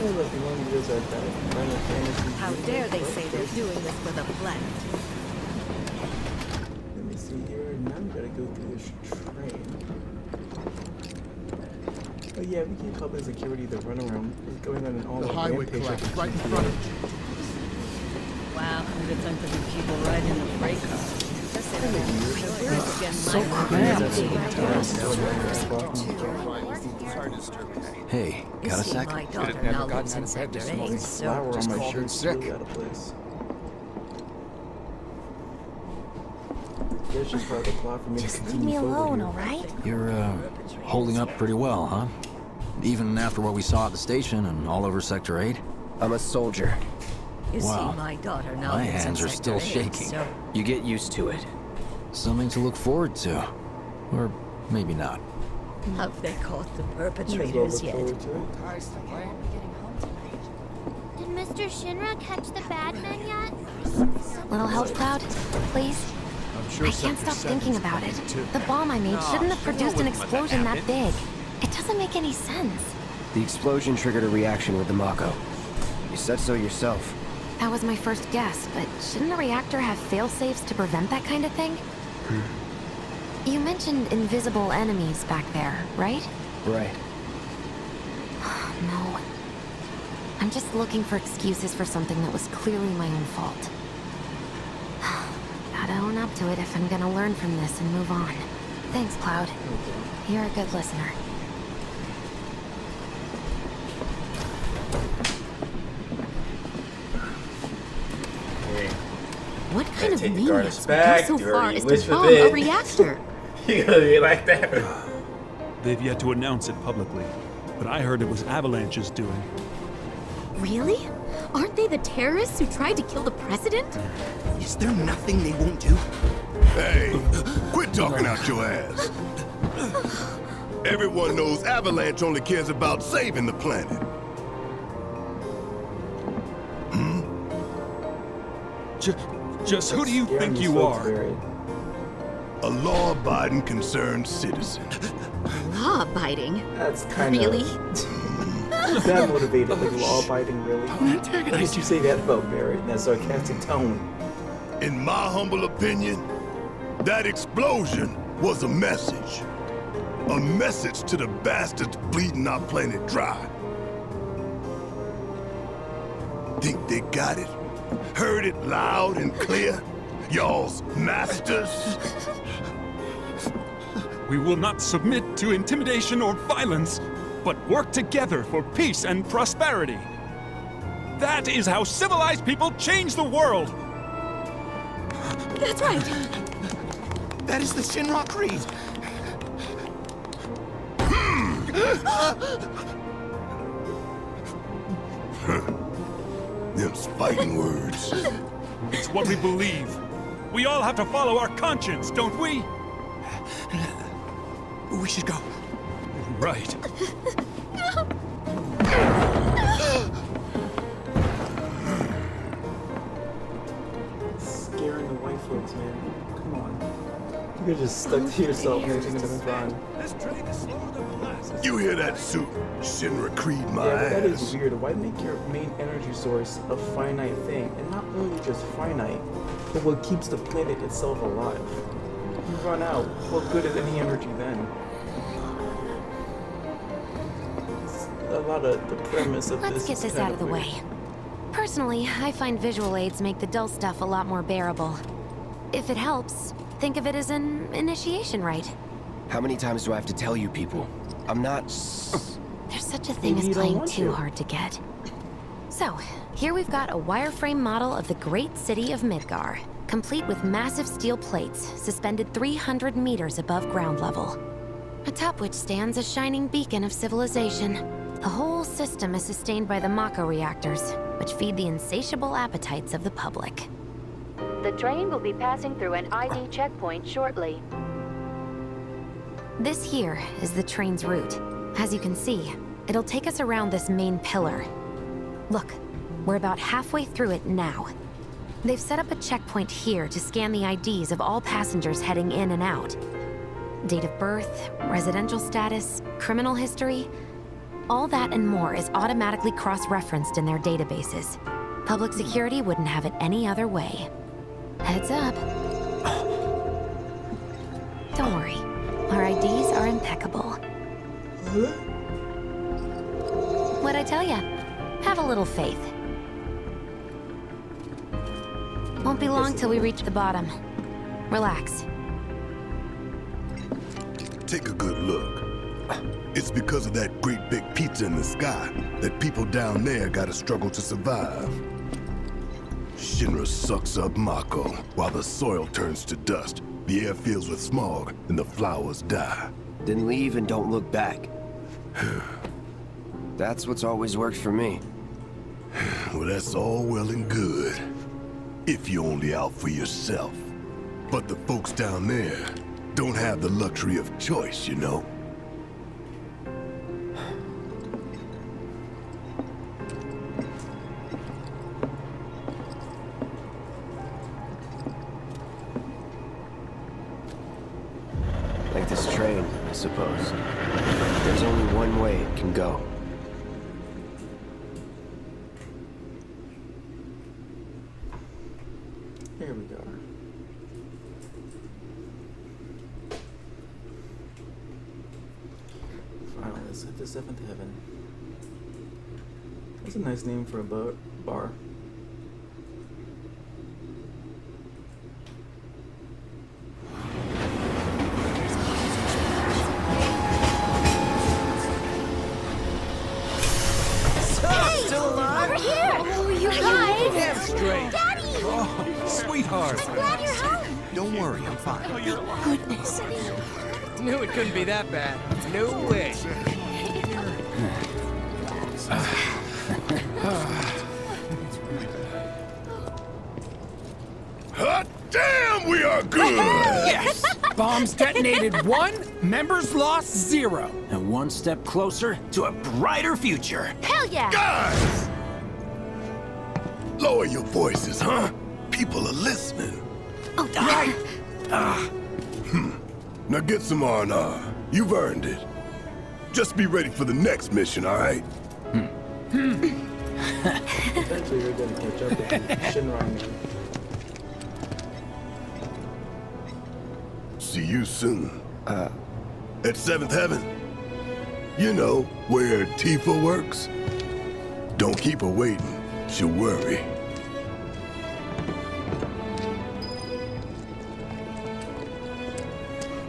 definitely like one of those that Final Fantasy. How dare they say they're doing this for the planet? Let me see here. Now we gotta go through this train. Oh yeah, we keep public security the runaround. It's going on an all The highway collapsed right in front of you. Wow, who'd have thunk there'd be people riding in the freight car? So cramped. Hey, got a sec? My daughter now lives in Sector 8, so Flower on my called in shirt, sick. really out of place. It's just part of the plot for me to Just leave continue me forward alone, here. alright? You're, holding up pretty well, huh? Even after what we saw at the station and all over Sector 8? I'm a soldier. you Wow. see, my daughter now My lives in hands are Sector still 8, shaking. so You get used to it. Something to look forward to. Or maybe not. have they caught the Might as well perpetrators look yet? forward to it. Did Mr. Shinra catch the bad men yet? Little help, Cloud, please? I'm sure I can't Sector stop thinking 7's about it. coming too. The bomb I made shouldn't have produced an explosion that big. It doesn't make any sense. The explosion triggered a reaction with the Mako. You said so yourself. That was my first guess, but shouldn't a reactor have fail-safes to prevent that kind of thing? You mentioned invisible enemies back there, right? Right. No. I'm just looking for excuses for something that was clearly my own fault. Gotta own up to it if I'm gonna learn from this and move on. Thanks, Cloud. You're a good listener. What kind of take the maniacs Gardas would go back, so do far whatever as you to wish bomb with a it. reactor? You gonna be like that? They've yet to announce it publicly, but I heard it was Avalanche's doing. Really? Aren't they the terrorists who tried to kill the president? Is there nothing they won't do? Hey, quit talking out your ass. Everyone knows Avalanche only cares about saving the planet. Just who do you Scaring think these you folks, are? Barry. A law-abiding, concerned citizen. Law-abiding. That's kind of Really? that motivated, like law-abiding, really. Why did you say that about Barry in that sarcastic tone? In my humble opinion, that explosion was a message. A message to the bastards bleeding our planet dry. Think they got it? Heard it loud and clear? Y'all's masters? We will not submit to intimidation or violence, but work together for peace and prosperity. That is how civilized people change the world. That's right. That is the Shinra Creed. Them's fighting words. It's what we believe. We all have to follow our conscience, don't we? We should go. Right. Scaring the white folks, man. Come on. You could just stuck to yourself and everything would have been fine. This train is slower than molasses. You hear that suit? Shinra Creed my Yeah, but that is ass. weird. Why make your main energy source a finite thing? And not only just finite, but what keeps the planet itself alive. You run out, what good is any energy then? It's a lot of the premise of Let's this get is this kind out of the weird. way. Personally, I find visual aids make the dull stuff a lot more bearable. If it helps, think of it as an initiation rite. How many times do I have to tell you people? I'm not... There's such a thing Maybe as you don't playing want too to. hard to get. So, here we've got a wireframe model of the great city of Midgar, complete with massive steel plates suspended 300 meters above ground level, atop which stands a shining beacon of civilization. The whole system is sustained by the Mako reactors, which feed the insatiable appetites of the public. The train will be passing through an ID checkpoint shortly. This here is the train's route. As you can see, it'll take us around this main pillar. Look, we're about halfway through it now. They've set up a checkpoint here to scan the IDs of all passengers heading in and out. Date of birth, residential status, criminal history. All that and more is automatically cross-referenced in their databases. Public security wouldn't have it any other way. Heads up. Don't worry. Our IDs are impeccable. What'd I tell ya? Have a little faith. Won't be long till we reach the bottom. Relax. Take a good look. It's because of that great big pizza in the sky that people down there gotta struggle to survive. Shinra sucks up Mako while the soil turns to dust, the air fills with smog, and the flowers die. Then leave and don't look back. That's what's always worked for me. Well, that's all well and good. If you're only out for yourself. But the folks down there don't have the luxury of choice, you know? Like this train, I suppose. There's only one way it can go. Here we go. Finally, let's hit the 7th heaven. That's a nice name for a bar. Over here! Oh, you guys! Damn straight. Daddy! Oh, sweetheart. I'm glad you're home. Don't worry, I'm fine. Goodness. Knew it couldn't be that bad. No way. Hot damn, we are good! Yes! Bombs detonated 1, members lost 0. And one step closer to a brighter future. Hell yeah! Guys! Lower your voices, huh? People are listening. Oh, right. Now get some R&R. You've earned it. Just be ready for the next mission, all right? Eventually you're gonna catch up with the Shinra man. See you soon. At 7th Heaven. You know, where Tifa works. Don't keep her waiting. She'll worry.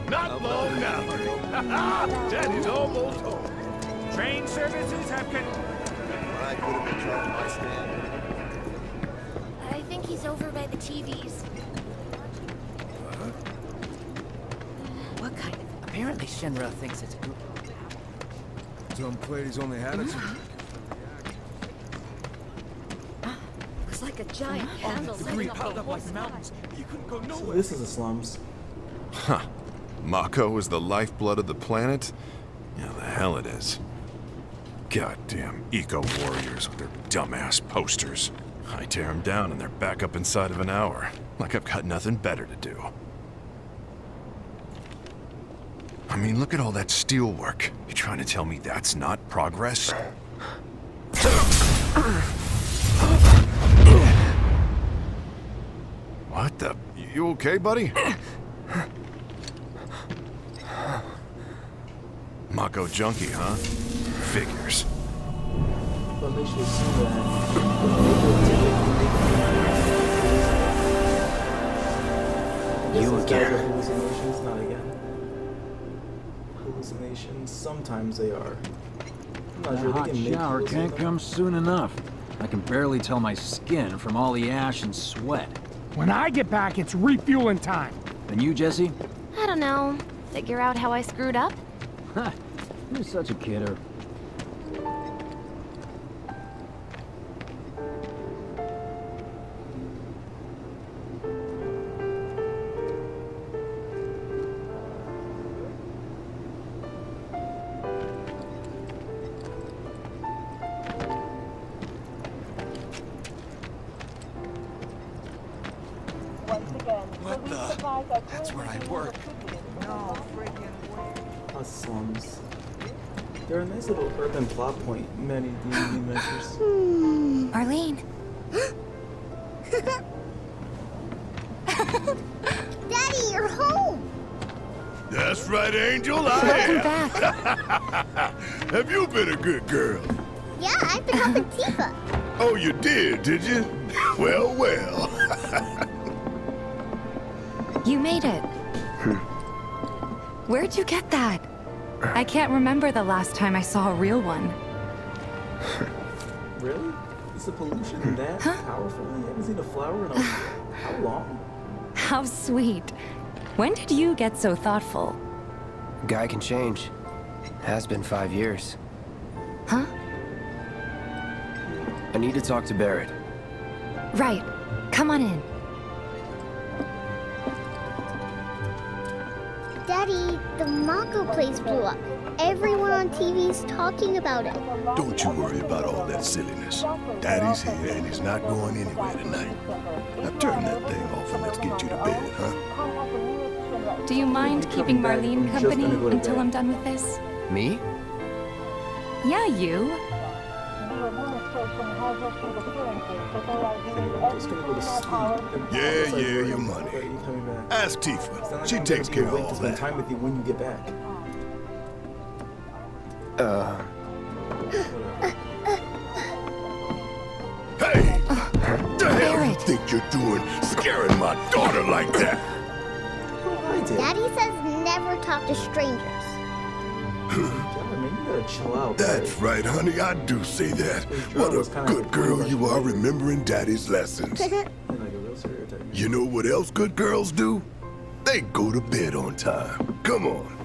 Not long now. That is almost home. Train services have I think he's over by the TVs. What kind of... Apparently Shinra thinks it's a group. Some ladies only had it. Looks like a giant candle setting up piled up like mountains. You couldn't go So nowhere. this is the slums. Huh. Mako is the lifeblood of the planet? Yeah, the hell it is. Goddamn eco-warriors with their dumbass posters. I tear them down and they're back up inside of an hour. Like I've got nothing better to do. I mean, look at all that steel work. You trying to tell me that's not progress? What the... You okay, buddy? Mako junkie, huh? Figures. But make sure you see that. You again. Hallucinations, not again. Hallucinations, sometimes they are. I'm not That sure hot they can make shower hallucinations. can't come soon enough. I can barely tell my skin from all the ash and sweat. When I get back, it's refueling time. And you, Jesse? I don't know. Figure out how I screwed up? Ha! You're such a kidder. What the? That's where I work. Us slums. They're a nice little urban plot point, many D&D adventures. Arlene. Daddy, you're home! That's right, Angel, I Welcome am. back. Have you been a good girl? Yeah, I've been helping Tifa. Oh, you did you? Well, well. You made it. Where'd you get that? I can't remember the last time I saw a real one. Really? Is the pollution that powerful? You haven't seen a flower in how long? How sweet. When did you get so thoughtful? A guy can change. Has been 5 years. Huh? I need to talk to Barrett. Right. Come on in. Daddy, the Mako place blew up. Everyone on TV's talking about it. Don't you worry about all that silliness. Daddy's here and he's not going anywhere tonight. Now turn that thing off and let's get you to bed, huh? Do you mind keeping Marlene company until I'm done with this? Me? Yeah, you. Yeah, your money. Ask Tifa. She takes care of all to spend that. time with you when you get back. Hey! The hell you think you're doing scaring my daughter like that? Daddy says never talk to strangers. Man, you gotta chill out. That's right, honey. I do say that. What a good girl you are remembering Daddy's lessons. You know what else good girls do? They go to bed on time. Come on.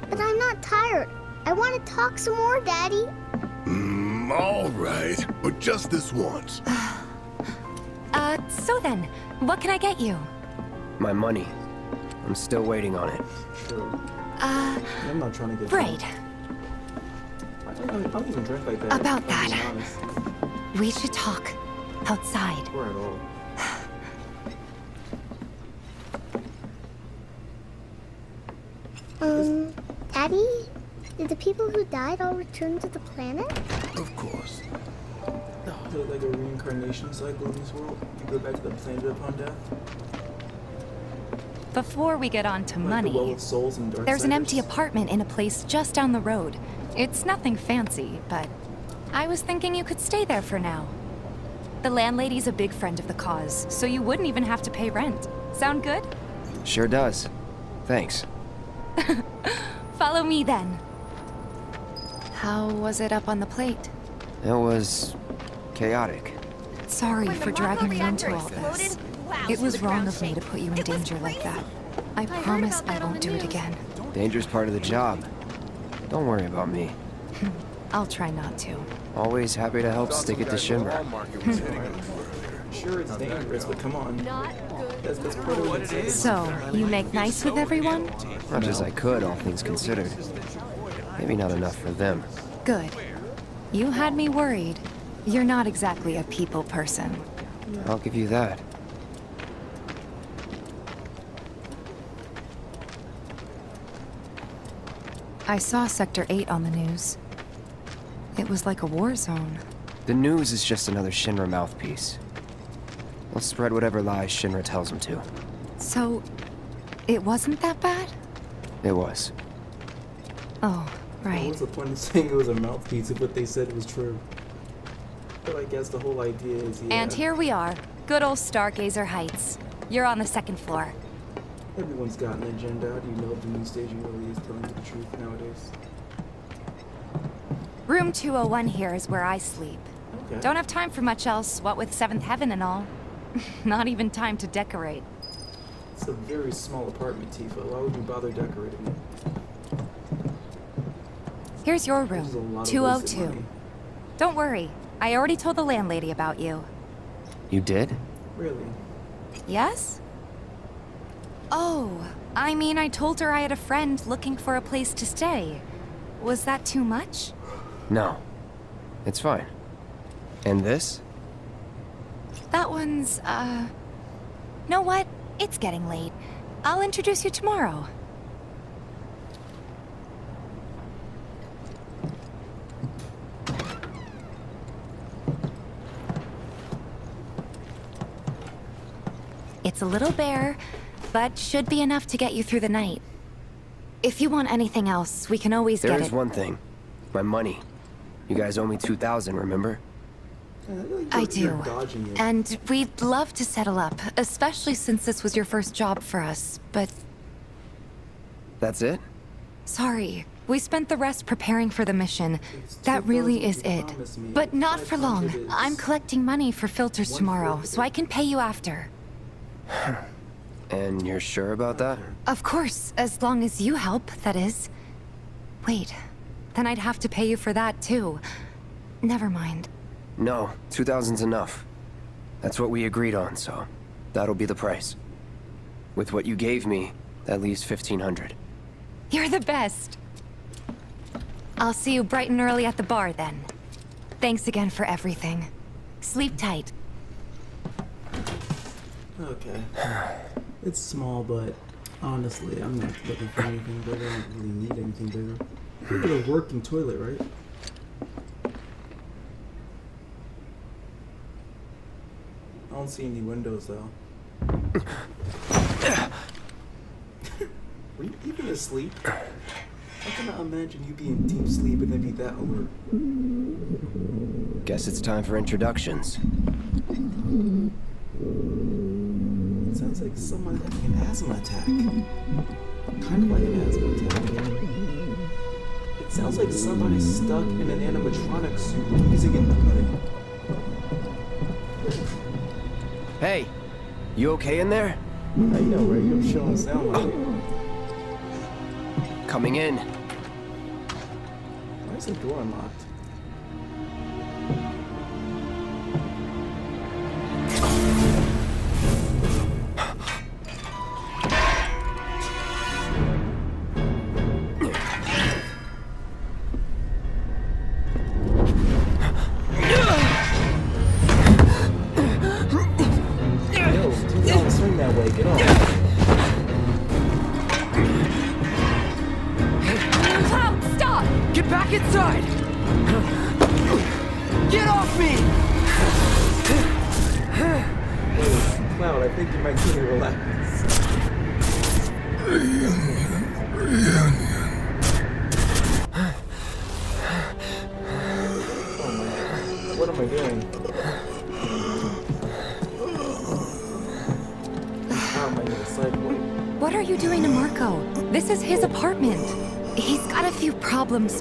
But I'm not tired. I want to talk some more, Daddy. All right. But just this once. So then, what can I get you? My money. I'm still waiting on it. Sure. I'm not trying to get right. I don't even drink like that. About that. We should talk. Outside. Or at all. Daddy? Did the people who died all return to the planet? Of course. Is it like a reincarnation cycle in this world? You go back to the planet upon death? Before we get on to Like money, the well of souls and there's an Darksiders? empty apartment in a place just down the road. It's nothing fancy, but I was thinking you could stay there for now. The landlady's a big friend of the cause, so you wouldn't even have to pay rent. Sound good? Sure does. Thanks. Follow me then. How was it up on the plate? It was chaotic. Sorry for dragging you into all this. It was wrong of me to put you in danger like that. I promise I won't do it again. Dangerous part of the job. Don't worry about me. I'll try not to. Always happy to help stick it to Shinra. Sure, it's dangerous, but come on. That's part of what it is. So, you make nice with everyone? Much as I could, all things considered. Maybe not enough for them. Good. You had me worried. You're not exactly a people person. I'll give you that. I saw Sector 8 on the news. It was like a war zone. The news is just another Shinra mouthpiece. They'll spread whatever lies Shinra tells them to. So, it wasn't that bad? It was. Oh, What right. was the point of saying it was a mouthpiece if what they said was true? But I guess the whole idea is, yeah, And here we are. Good old Stargazer Heights. You're on the second floor. everyone's got an agenda. How do you know if the news station really is telling you the truth nowadays? Room 201 here is where I sleep. Okay. Don't have time for much else, what with 7th Heaven and all. Not even time to decorate. It's a very small apartment, Tifa. Why would you bother decorating it? Here's your This is a room, lot of 202. wasted money. Don't worry, I already told the landlady about you. You did? Really? Yes? Oh, I mean, I told her I had a friend looking for a place to stay. Was that too much? No. It's fine. And this? That one's, know what? It's getting late. I'll introduce you tomorrow. It's a little bare, but should be enough to get you through the night. If you want anything else, we can always get it. There is one thing. My money. You guys owe me 2,000, remember? I do. And we'd love to settle up, especially since this was your first job for us, but... That's it? Sorry. We spent the rest preparing for the mission. That really is it. But not for long. I'm collecting money for filters tomorrow, so I can pay you after. And you're sure about that? Of course, as long as you help, that is. Wait, then I'd have to pay you for that too. Never mind. No, 2,000's enough. That's what we agreed on, so that'll be the price. With what you gave me, that leaves 1,500. You're the best. I'll see you bright and early at the bar then. Thanks again for everything. Sleep tight. Okay. It's small, but honestly, I'm not looking for anything bigger. I don't really need anything bigger. You got a working toilet, right? I don't see any windows though. Were you even asleep? I cannot imagine you be in deep sleep and then be that alert. Guess it's time for introductions. It sounds like someone having an asthma attack. Kind of like an asthma attack. It sounds like somebody stuck in an animatronic suit using it breathing. Hey, you okay in there? I know, right? You're showing sound like it. Coming in. Why is the door unlocked?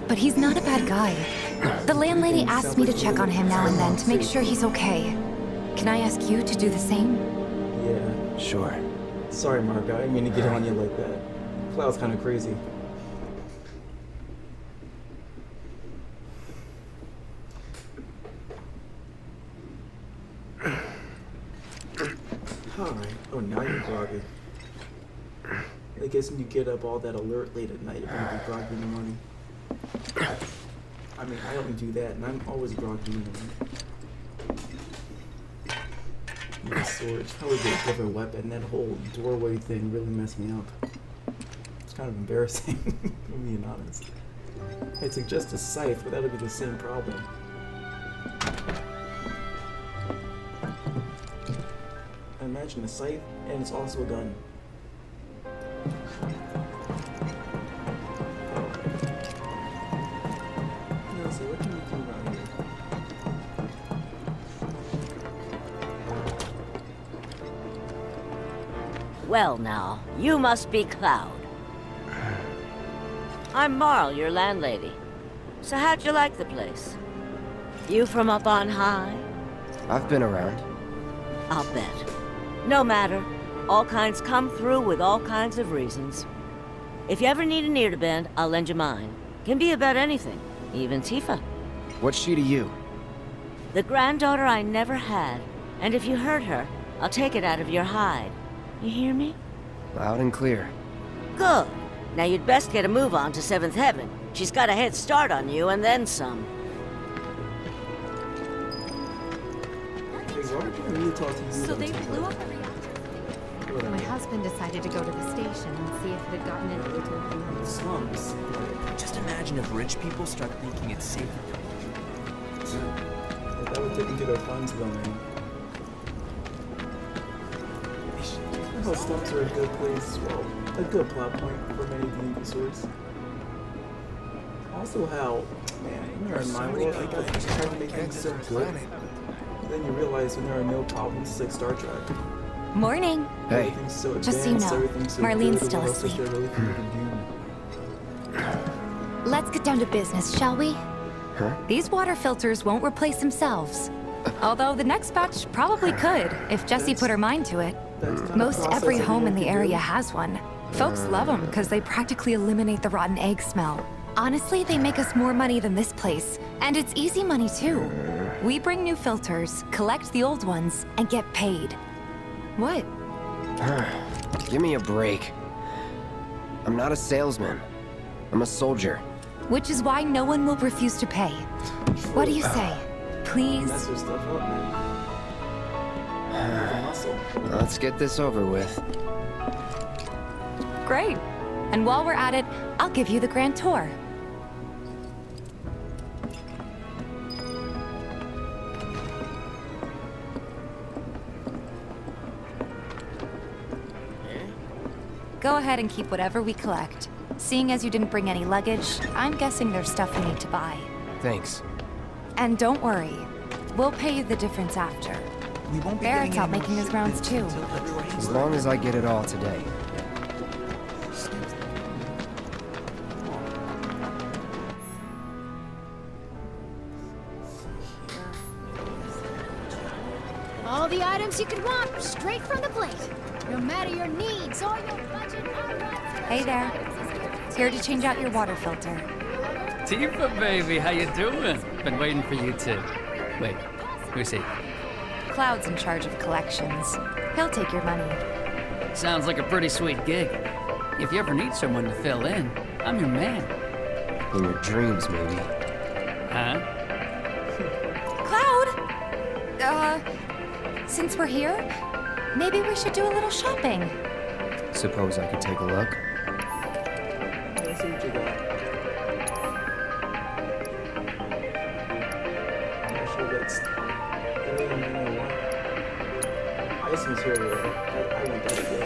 But he's not a bad guy. The landlady asked me to check on him now and then to make sure he's okay. Can I ask you to do the same? Yeah. Sure. Sorry, Mark. I didn't mean to get on you like that. Cloud's kind of crazy. Alright. Oh, now you're groggy. I guess when you get up all that alert late at night, you're gonna be groggy in the morning. I mean, I don't do that, and I'm always groggy in the morning. My sword, it's probably a different weapon. That whole doorway thing really messed me up. It's kind of embarrassing, if I'm being honest. I'd suggest a scythe, but that would be the same problem. I imagine a scythe, and it's also a gun. Well now, you must be Cloud. I'm Marl, your landlady. So how'd you like the place? You from up on high? I've been around. I'll bet. No matter. All kinds come through with all kinds of reasons. If you ever need an ear to bend, I'll lend you mine. Can be about anything, even Tifa. What's she to you? The granddaughter I never had. And if you hurt her, I'll take it out of your hide. You hear me? Loud and clear. Good. Now you'd best get a move on to 7th Heaven. She's got a head start on you and then some. So they blew up the reactor. My husband decided to go to the station and see if it had gotten into the slums. Just imagine if rich people start thinking it's safer. That would take into their funds though, man. how slums are a good place, well, a good plot point for many D&D stories. Also how, man, when you're in my world, I guess you try to make things so good. Then you realize when there are no problems, it's like Star Trek. Morning. Hey. Everything's so advanced, Just so you know, everything's so Marlene's good, still what else is asleep. there really for you to do? Let's get down to business, shall we? Huh? These water filters won't replace themselves. Although the next batch probably could, if Jessie put her mind to it. Most every home in the area has one. Folks love them because they practically eliminate the rotten egg smell. Honestly, they make us more money than this place. And it's easy money, too. We bring new filters, collect the old ones, and get paid. What? Give me a break. I'm not a salesman. I'm a soldier. Which is why no one will refuse to pay. What do you say? Please? Mess your stuff up, man. Muscle. Let's get this over with. Great. And while we're at it, I'll give you the grand tour. Go ahead and keep whatever we collect. Seeing as you didn't bring any luggage, I'm guessing there's stuff we need to buy. Thanks. And don't worry, we'll pay you the difference after. We won't be Barrett's getting out any making his rounds too. As long as I get it all today. All the items you could want, straight from the plate. No matter your needs or your budget. Hey there. Here to change out your water filter. Tifa, baby, how you doing? Been waiting for you too. Wait, who's he? Cloud's in charge of collections. He'll take your money. Sounds like a pretty sweet gig. If you ever need someone to fill in, I'm your man. In your dreams, maybe. Huh? Cloud! Since we're here, maybe we should do a little shopping. Suppose I could take a look? Let's see what you got. I'm sure that's... Ice material. I want that to go.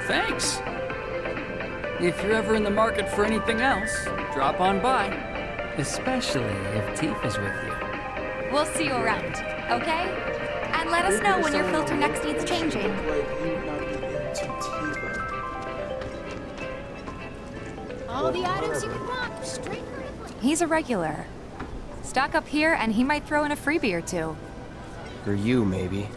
Thanks. If you're ever in the market for anything else, drop on by. Especially if Tifa's with you. We'll see you around, okay? And let us know when your filter next needs changing. All the items you could want, straight from the plate. He's a regular. Stock up here and he might throw in a freebie or two. For you, maybe.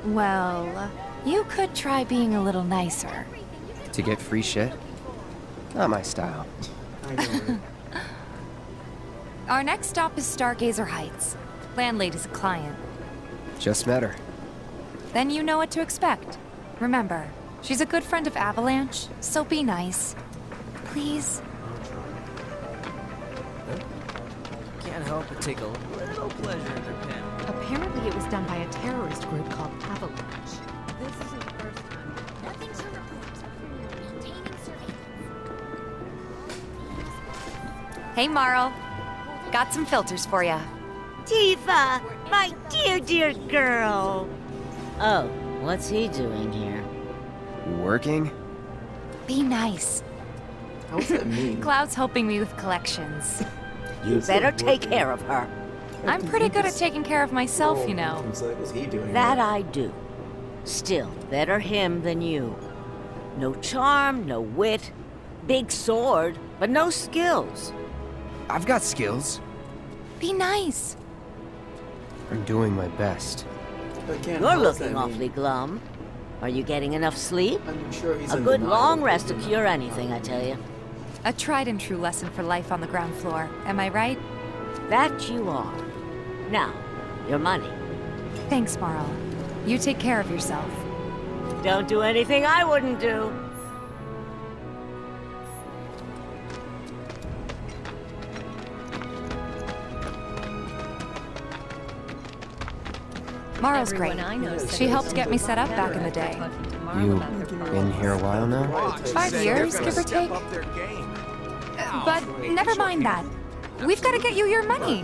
Well, you could try being a little nicer. To get free shit? Not my style. Our next stop is Stargazer Heights. Landlady's a client. Just met her. Then you know what to expect. Remember, she's a good friend of Avalanche, so be nice. Please? Can't help but take a little pleasure in their pen. Apparently it was done by a terrorist group called Avalanche. This isn't the first time. Nothing to report. Maintaining surveillance. Hey, Marl. Got some filters for ya. Tifa, my dear, dear girl. Oh, what's he doing here? Working? Be nice. How's that mean? Cloud's helping me with collections. You better take care of her. I'm pretty good at taking care of myself, you know. What's he doing? That I do. Still, better him than you. No charm, no wit. Big sword, but no skills. I've got skills. Be nice. I'm doing my best. Again, You're how's looking that awfully glum. Are you getting enough sleep? I'm sure he's A in good denial. long rest to cure anything, I tell you. A tried and true lesson for life on the ground floor. Am I right? That you are. Now, your money. Thanks, Marl. You take care of yourself. Don't do anything I wouldn't do. Marl's great. She helped get me set up back in the day. You been here a while now? 5 years, give or take. But never mind that. We've got to get you your money.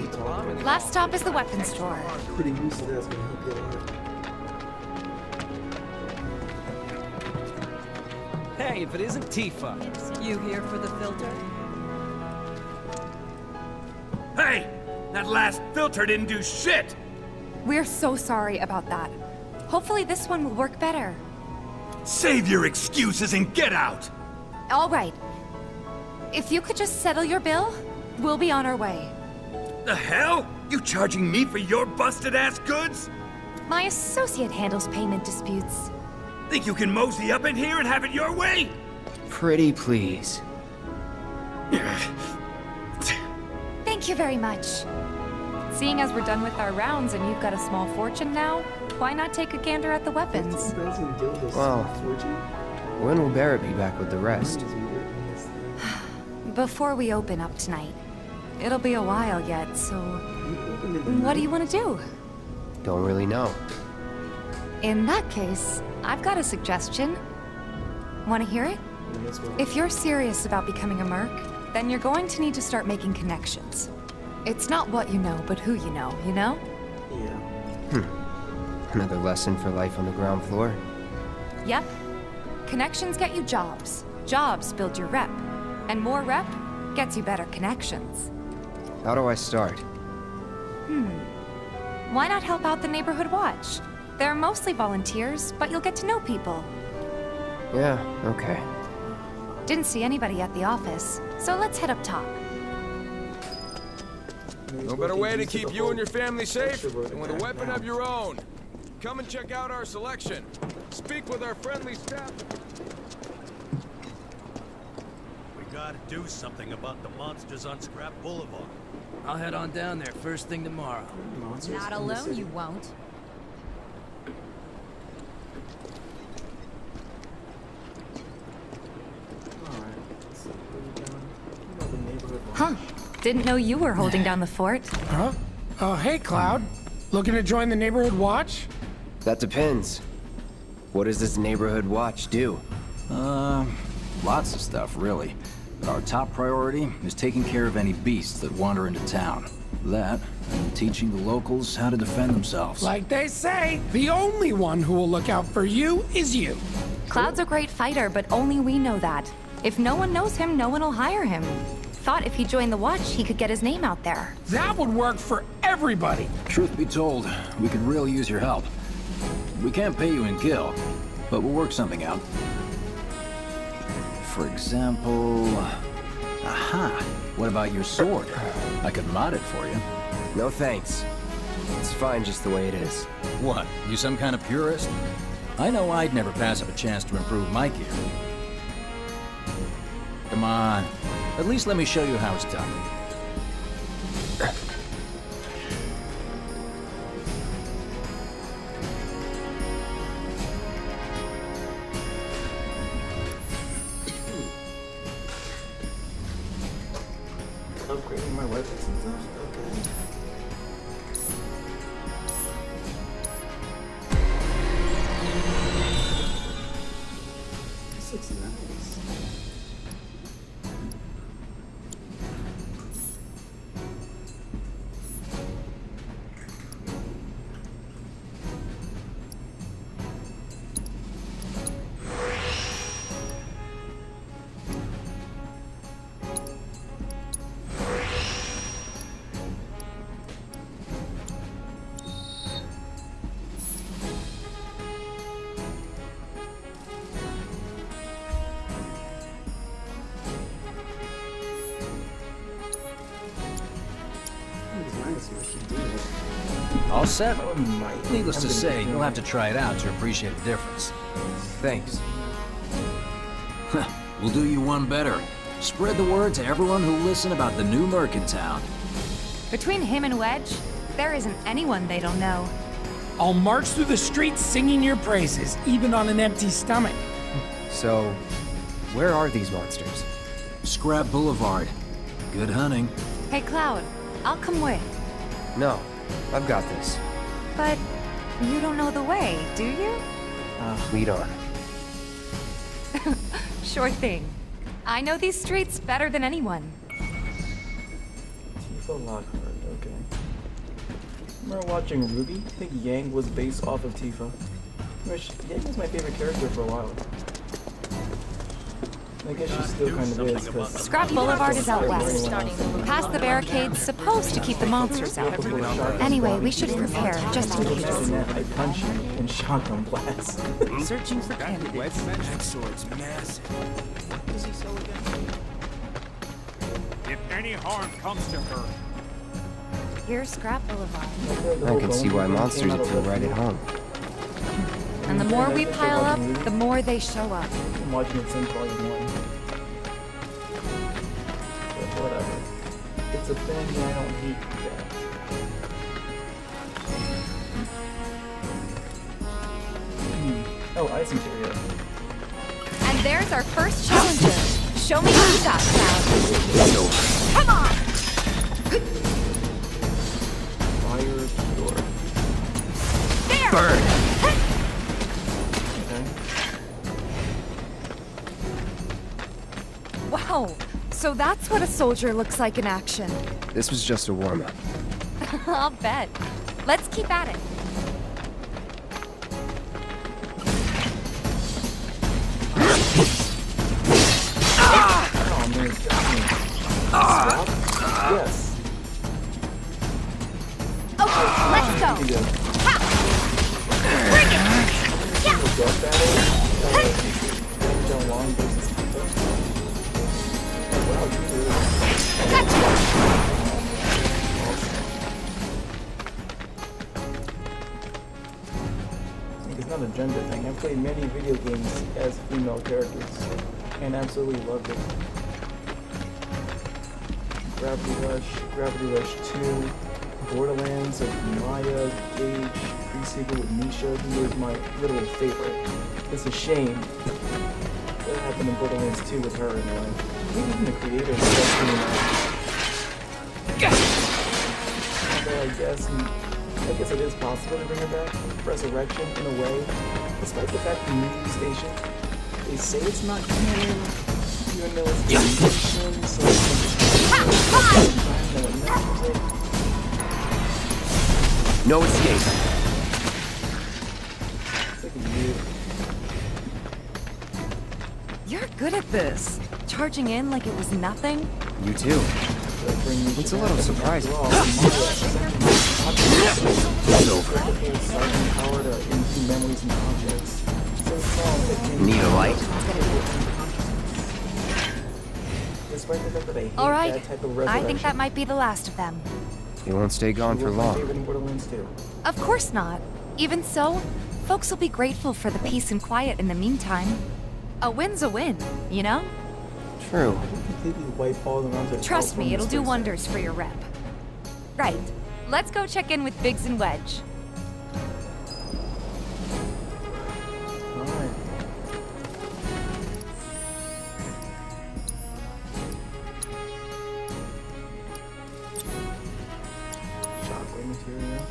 Last stop is the weapons store. Pretty used to that's gonna help you a lot. Hey, if it isn't Tifa. You here for the filter? Hey! That last filter didn't do shit! We're so sorry about that. Hopefully this one will work better. Save your excuses and get out! All right. If you could just settle your bill, we'll be on our way. The hell? You charging me for your busted-ass goods? My associate handles payment disputes. Think you can mosey up in here and have it your way? Pretty please. Thank you very much. Seeing as we're done with our rounds and you've got a small fortune now, why not take a gander at the weapons? Well, when will Barrett be back with the rest? Before we open up tonight. It'll be a while yet, so... What do you want to do? Don't really know. In that case, I've got a suggestion. Want to hear it? If you're serious about becoming a merc, then you're going to need to start making connections. It's not what you know, but who you know, you know? Yeah. Another lesson for life on the ground floor. Yep. Connections get you jobs. Jobs build your rep. And more rep gets you better connections. How do I start? Why not help out the neighborhood watch? They're mostly volunteers, but you'll get to know people. Yeah, okay. Didn't see anybody at the office, so let's head up top. No better way to keep you and your family safe than with a weapon of your own. Come and check out our selection. Speak with our friendly staff. We gotta do something about the monsters on Scrap Boulevard. I'll head on down there first thing tomorrow. Not alone, you won't. Huh. Didn't know you were holding down the fort. Huh? Oh, hey, Cloud. Looking to join the neighborhood watch? That depends. What does this neighborhood watch do? Lots of stuff, really. But our top priority is taking care of any beasts that wander into town. That, and teaching the locals how to defend themselves. Like they say, the only one who will look out for you is you. Cloud's a great fighter, but only we know that. If no one knows him, no one will hire him. Thought if he joined the watch, he could get his name out there. That would work for everybody. Truth be told, we could really use your help. We can't pay you in gil, but we'll work something out. For example... Aha! What about your sword? I could mod it for you. No thanks. It's fine just the way it is. What? You some kind of purist? I know I'd never pass up a chance to improve my gear. Come on. At least let me show you how it's done. Upgrading my weapons and stuff? Okay. This looks nice. All set? Needless to say, you'll have to try it out to appreciate the difference. Thanks. We'll do you one better. Spread the word to everyone who'll listen about the new merc in town. Between him and Wedge, there isn't anyone they don't know. I'll march through the streets singing your praises, even on an empty stomach. So, where are these monsters? Scrap Boulevard. Good hunting. Hey, Cloud, I'll come with. No, I've got this. But You don't know the way, do you? Lead on. Sure thing. I know these streets better than anyone. Tifa Lockhart, okay. Remember watching Ruby? I think Yang was based off of Tifa. Yang was my favorite character for a while. I guess she still kind of is, because... Scrap Boulevard is out west. Past the barricades, supposed to keep the monsters out. Anyway, we should prepare, just in case. I punch you and shotgun blast. Searching for candidates. That sword's massive. If any harm comes to her... Here's Scrap Boulevard. I can see why monsters would feel right at home. And the more we pile up, the more they show up. I'm watching it since Volume 1. But whatever. It's a thing and I don't hate that. Oh, ice material. And there's our first challenger. Show me what you got, Cloud. Come on! Fire door. There! Burn! Wow, so that's what a soldier looks like in action. This was just a warm-up. I'll bet. Let's keep at it. Oh man, it's got me. Swap? Yes. Okay, let's go. Ha! Bring it! Yeah! It's not a gender thing. I've played many video games as female characters and absolutely loved it. Gravity Rush 2, Borderlands of Maya, Gage, pre-sequel with Nisha, who was my literal favorite. It's a shame that happened in Borderlands 2 with her anyway. Maybe even the creator of I guess it is possible to bring her back. Resurrection, in a way. Despite the fact the new station, they say it's not canon, even though it's fiction, so no escape. It's like weird. You're good at this. Charging in like it was nothing. You too. It's a little surprising. It's over. Need a light? All right. I think that might be the last of them. They won't stay gone for long. Of course not. Even so, folks will be grateful for the peace and quiet in the meantime. A win's a win, you know? True. Trust me, it'll do wonders for your rep. Right. Let's go check in with Biggs and Wedge. Alright. Shockwave material.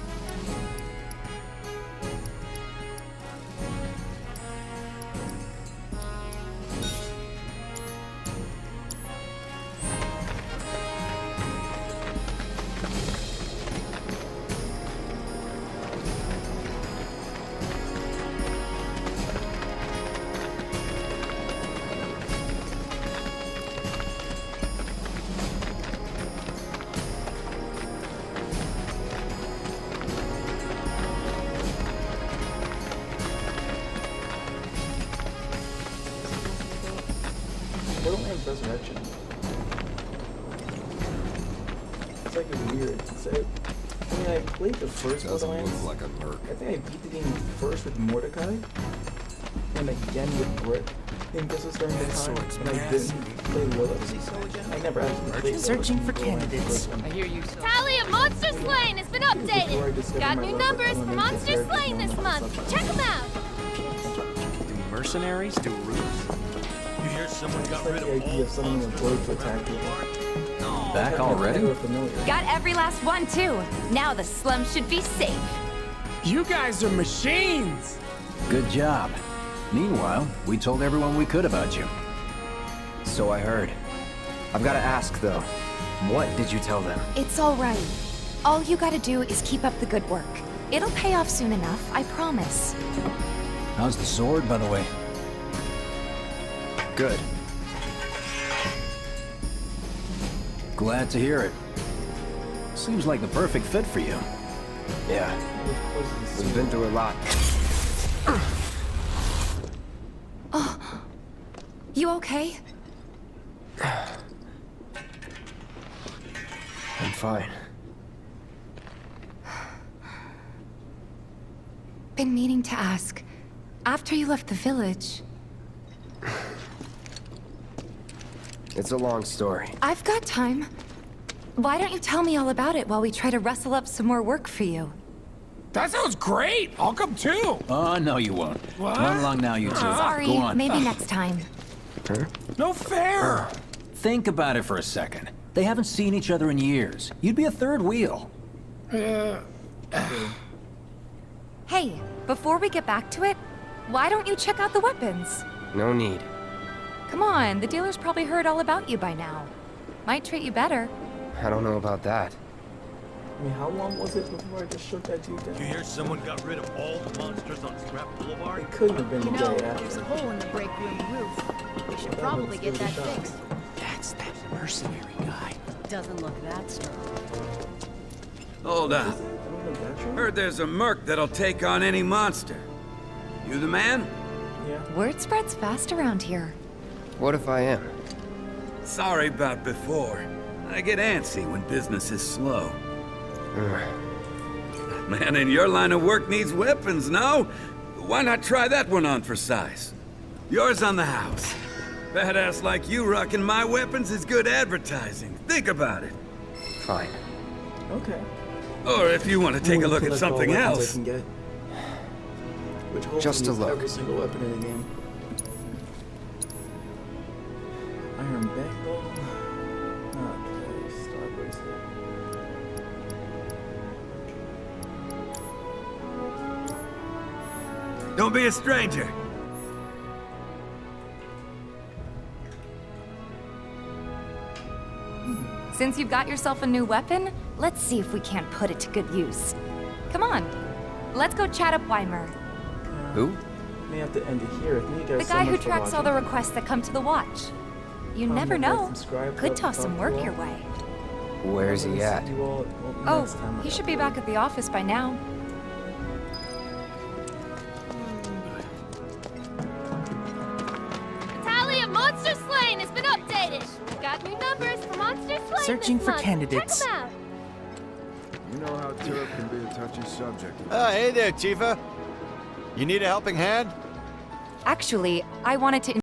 Borderlands Resurrection. It's like weird. I mean, I played the first Borderlands. Look like a merc. I think I beat the game first with Mordecai, and again with Britt. I think this was during the time when I didn't play Willows. I never actually played Searching for candidates. I hear you. Tally of Monster Slaying has been updated. Got new numbers for Monster Slaying this month. Check them out. Do mercenaries do roofs? You hear someone got Like rid the of idea of summoning a bird to attack people. Back already? Got every last one, too. Now the slums should be safe. You guys are machines! Good job. Meanwhile, we told everyone we could about you. So I heard. I've got to ask, though. What did you tell them? It's all right. All you gotta do is keep up the good work. It'll pay off soon enough, I promise. How's the sword, by the way? Good. Glad to hear it. Seems like the perfect fit for you. Yeah. We've been through a lot. Oh. You okay? I'm fine. Been meaning to ask. After you left the village... It's a long story. I've got time. Why don't you tell me all about it while we try to rustle up some more work for you? That sounds great! I'll come too! Oh, no you won't. What? Run along now, you two. Sorry, Go on. maybe next time. Huh? No fair! Think about it for a second. They haven't seen each other in years. You'd be a third wheel. Hey, before we get back to it, why don't you check out the weapons? No need. Come on, the dealer's probably heard all about you by now. Might treat you better. I don't know about that. I mean, how long was it before I just shot that dude down? You hear someone got rid of all the monsters on Scrap Boulevard? It couldn't have been the day after. There's a hole in the break room roof. We should probably get that fixed. That's that mercenary guy. Doesn't look that strong. Hold up. Heard there's a merc that'll take on any monster. You the man? Yeah. Word spreads fast around here. What if I am? Sorry about before. I get antsy when business is slow. Man in your line of work needs weapons, no? Why not try that one on for size? Yours on the house. Badass like you rocking my weapons is good advertising. Think about it. Fine. Okay. Or if you want to take a look at Collect all something weapons I else. can get. Which hopefully Just a is look. every single weapon in the game. Iron Bangle. Okay, Star Bracelet. Don't be a stranger. Since you've got yourself a new weapon, let's see if we can't put it to good use. Come on, let's go chat up Weimer. Who? May have to end it here. Thank you guys The guy so who much for tracks all the watching. requests that come to the watch. You Comment, never like, know. subscribe, Could love to toss talk some to work you all. your way. Where's he at? See you all Oh, next time on he the should be back at the office by now. The tally of monster slain has been updated. We've got new numbers for monster slain. Searching this for month. candidates. Check 'em out. You know how turf can be a touchy subject. Hey there, Tifa. You need a helping hand? Actually, I wanted to